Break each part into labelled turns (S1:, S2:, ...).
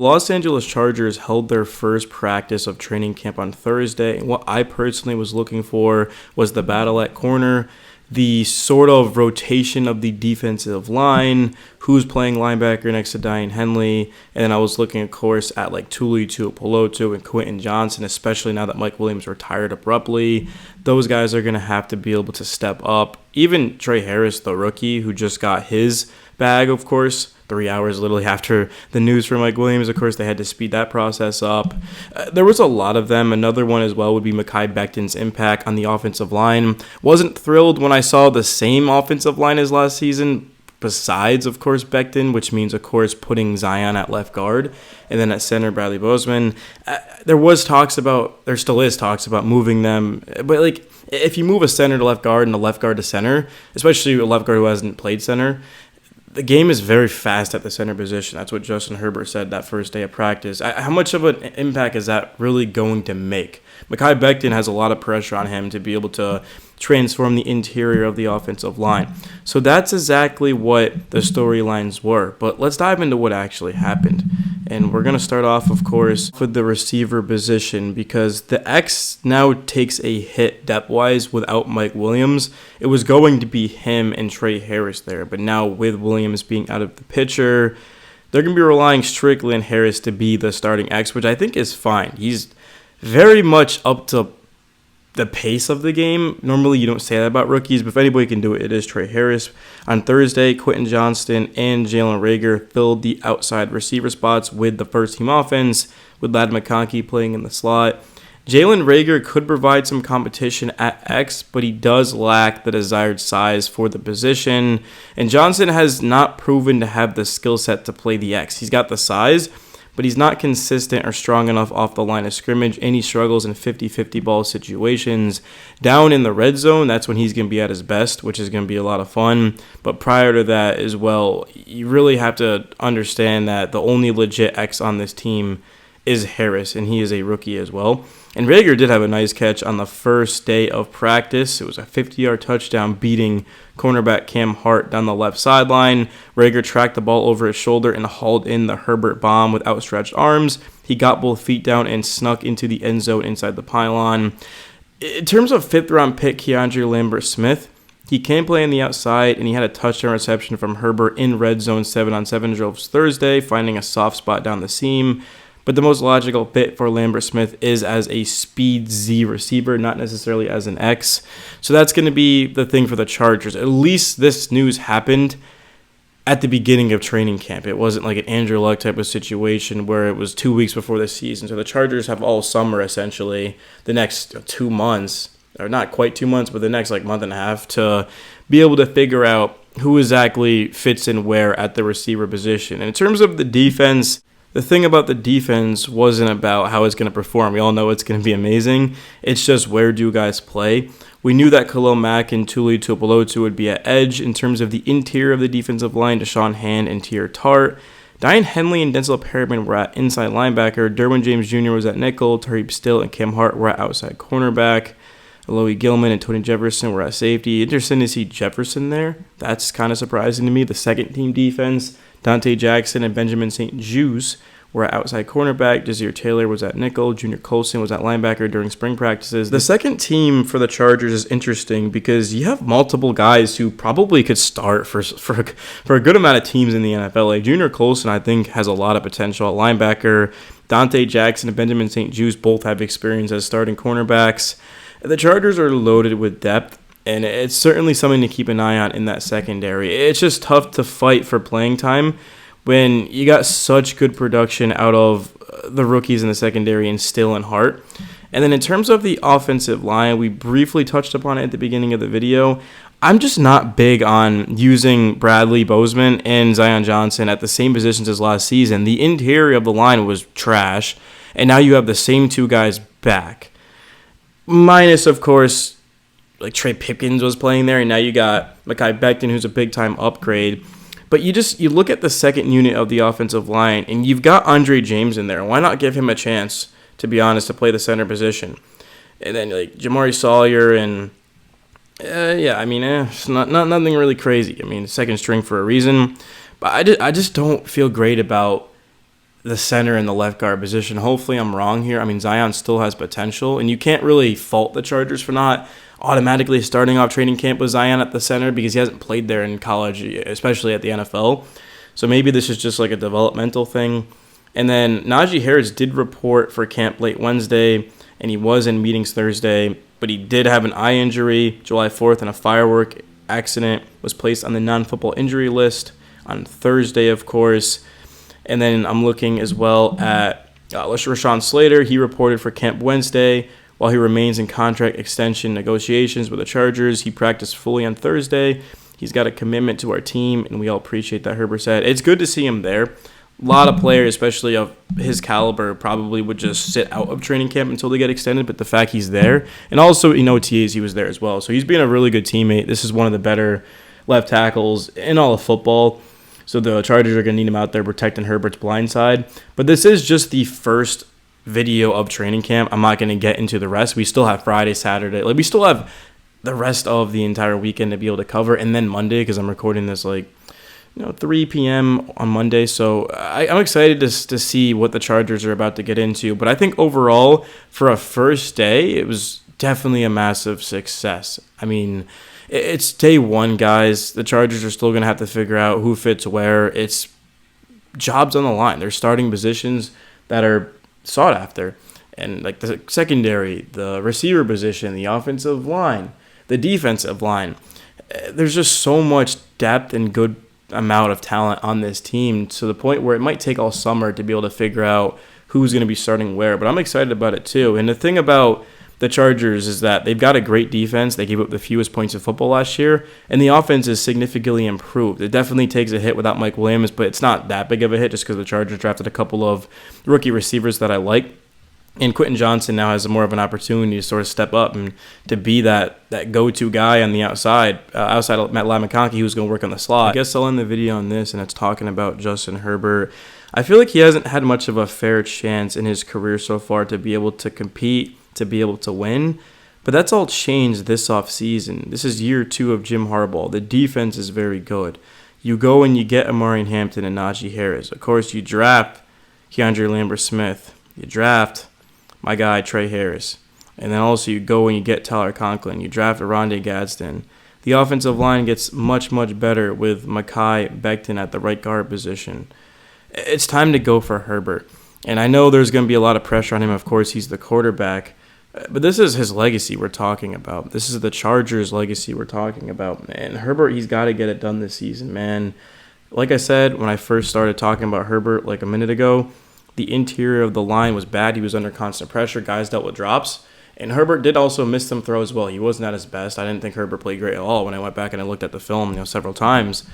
S1: Los Angeles Chargers held their first practice of training camp on Thursday, and what I personally was looking for was the battle at corner, the sort of rotation of the defensive line, who's playing linebacker next to Daiyan Henley, and then I was looking, of course, at like Tuli Tuipulotu and Quentin Johnson, especially now that Mike Williams retired abruptly. Those guys are going to have to be able to step up. Even Trey Harris, the rookie, who just got his bag, of course, 3 hours literally after the news for Mike Williams. Of course, they had to speed that process up. There was a lot of them. Another one as well would be Mekhi Becton's impact on the offensive line. Wasn't thrilled when I saw the same offensive line as last season, besides, of course, Becton, which means, of course, putting Zion at left guard. And then at center, Bradley Bozeman. There still is talks about moving them. But, like, if you move a center to left guard and a left guard to center, especially a left guard who hasn't played center, the game is very fast at the center position. That's what Justin Herbert said that first day of practice. How much of an impact is that really going to make? Mekhi Becton has a lot of pressure on him to be able to transform the interior of the offensive line. So that's exactly what the storylines were. But let's dive into what actually happened. And we're going to start off, of course, with the receiver position because the X now takes a hit depth-wise without Mike Williams. It was going to be him and Trey Harris there, but now with Williams being out of the picture, they're going to be relying strictly on Harris to be the starting X, which I think is fine. He's very much up to the pace of the game. Normally, you don't say that about rookies, but if anybody can do it, it is Trey Harris. On Thursday, Quentin Johnston and Jalen Reagor filled the outside receiver spots with the first-team offense, with Ladd McConkey playing in the slot. Jalen Reagor could provide some competition at X, but he does lack the desired size for the position, and Johnson has not proven to have the skill set to play the X. He's got the size, but he's not consistent or strong enough off the line of scrimmage, and he struggles in 50-50 ball situations. Down in the red zone, that's when he's going to be at his best, which is going to be a lot of fun. But prior to that as well, you really have to understand that the only legit X on this team is Harris, and he is a rookie as well. And Reagor did have a nice catch on the first day of practice. It was a 50-yard touchdown beating cornerback Cam Hart down the left sideline. Reagor tracked the ball over his shoulder and hauled in the Herbert bomb with outstretched arms. He got both feet down and snuck into the end zone inside the pylon. In terms of fifth-round pick Keandre Lambert-Smith, he can play on the outside, and he had a touchdown reception from Herbert in red zone 7-on-7 drills Thursday, finding a soft spot down the seam. But the most logical fit for Lambert-Smith is as a speed Z receiver, not necessarily as an X. So that's going to be the thing for the Chargers. At least this news happened at the beginning of training camp. It wasn't like an Andrew Luck type of situation where it was 2 weeks before the season. So the Chargers have all summer, essentially, the next 2 months, or not quite 2 months, but the next month and a half to be able to figure out who exactly fits in where at the receiver position. And in terms of the defense, the thing about the defense wasn't about how it's going to perform. We all know it's going to be amazing. It's just where do guys play. We knew that Khalil Mack and Tuli Tuipulotu would be at edge. In terms of the interior of the defensive line, Deshaun Hand and Tear Tart. Daiyan Henley and Denzel Perryman were at inside linebacker. Derwin James Jr. was at nickel. Tariq Still and Cam Hart were at outside cornerback. Alohi Gilman and Tony Jefferson were at safety. Interesting to see Jefferson there. That's kind of surprising to me. The second-team defense, Dante Jackson and Benjamin St-Juste were at outside cornerback. Jazir Taylor was at nickel. Junior Colson was at linebacker during spring practices. The second team for the Chargers is interesting because you have multiple guys who probably could start for a good amount of teams in the NFL. Like Junior Colson, I think, has a lot of potential at linebacker. Dante Jackson and Benjamin St-Juste both have experience as starting cornerbacks. The Chargers are loaded with depth, and it's certainly something to keep an eye on in that secondary. It's just tough to fight for playing time when you got such good production out of the rookies in the secondary and Still and Hart. And then in terms of the offensive line, we briefly touched upon it at the beginning of the video. I'm just not big on using Bradley Bozeman and Zion Johnson at the same positions as last season. The interior of the line was trash, and now you have the same two guys back. Minus, of course, like Trey Pipkins was playing there, and now you got Mekhi Becton, who's a big-time upgrade. But you look at the second unit of the offensive line, and you've got Andre James in there. Why not give him a chance, to be honest, to play the center position? And then like Jamari Sawyer and it's nothing really crazy. I mean, second string for a reason. But I just don't feel great about the center and the left guard position. Hopefully I'm wrong here. I mean, Zion still has potential, and you can't really fault the Chargers for not automatically starting off training camp with Zion at the center because he hasn't played there in college, especially at the NFL. So maybe this is just like a developmental thing. And then Najee Harris did report for camp late Wednesday, and he was in meetings Thursday, but he did have an eye injury July 4th, and a firework accident, was placed on the non-football injury list on Thursday, of course. And then I'm looking as well at Rashawn Slater. He reported for camp Wednesday. While he remains in contract extension negotiations with the Chargers, he practiced fully on Thursday. He's got a commitment to our team, and we all appreciate that, Herbert said. It's good to see him there. A lot of players, especially of his caliber, probably would just sit out of training camp until they get extended, but the fact he's there, and also in OTAs he was there as well. So he's being a really good teammate. This is one of the better left tackles in all of football. So the Chargers are going to need him out there protecting Herbert's blind side. But this is just the first video of training camp. I'm not going to get into the rest. We still have Friday, Saturday. We still have the rest of the entire weekend to be able to cover. And then Monday, because I'm recording this 3 p.m. on Monday. So I'm excited to see what the Chargers are about to get into. But I think overall, for a first day, it was definitely a massive success. I mean, it's day one, guys. The Chargers are still going to have to figure out who fits where. It's jobs on the line. They're starting positions that are sought after. And like the secondary, the receiver position, the offensive line, the defensive line. There's just so much depth and good amount of talent on this team to the point where it might take all summer to be able to figure out who's going to be starting where. But I'm excited about it too. And the thing about the Chargers is that they've got a great defense. They gave up the fewest points of football last year, and the offense is significantly improved. It definitely takes a hit without Mike Williams, but it's not that big of a hit just because the Chargers drafted a couple of rookie receivers that I like. And Quentin Johnson now has more of an opportunity to sort of step up and to be that go-to guy on the outside of Matt McConkey, who's going to work on the slot. I guess I'll end the video on this, and it's talking about Justin Herbert. I feel like he hasn't had much of a fair chance in his career so far to be able to compete, to be able to win. But that's all changed this offseason. This is year 2 of Jim Harbaugh. The defense is very good. You go and you get Amari Hampton and Najee Harris. Of course, you draft Keandre Lambert-Smith. You draft my guy Trey Harris. And then also you go and you get Tyler Conklin. You draft Oronde Gadsden. The offensive line gets much, much better with Mekhi Becton at the right guard position. It's time to go for Herbert. And I know there's going to be a lot of pressure on him. Of course, he's the quarterback. But this is his legacy we're talking about. This is the Chargers' legacy we're talking about. And Herbert, he's got to get it done this season, man. Like I said, when I first started talking about Herbert like a minute ago, the interior of the line was bad. He was under constant pressure. Guys dealt with drops. And Herbert did also miss some throws as well. He wasn't at his best. I didn't think Herbert played great at all when I went back and I looked at the film several times.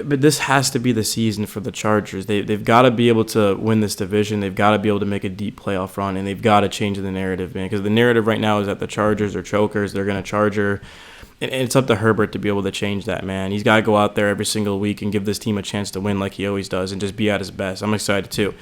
S1: But this has to be the season for the Chargers. They've got to be able to win this division. They've got to be able to make a deep playoff run, and they've got to change the narrative, man. Because the narrative right now is that the Chargers are chokers. They're going to Charger. And it's up to Herbert to be able to change that, man. He's got to go out there every single week and give this team a chance to win like he always does and just be at his best. I'm excited, too.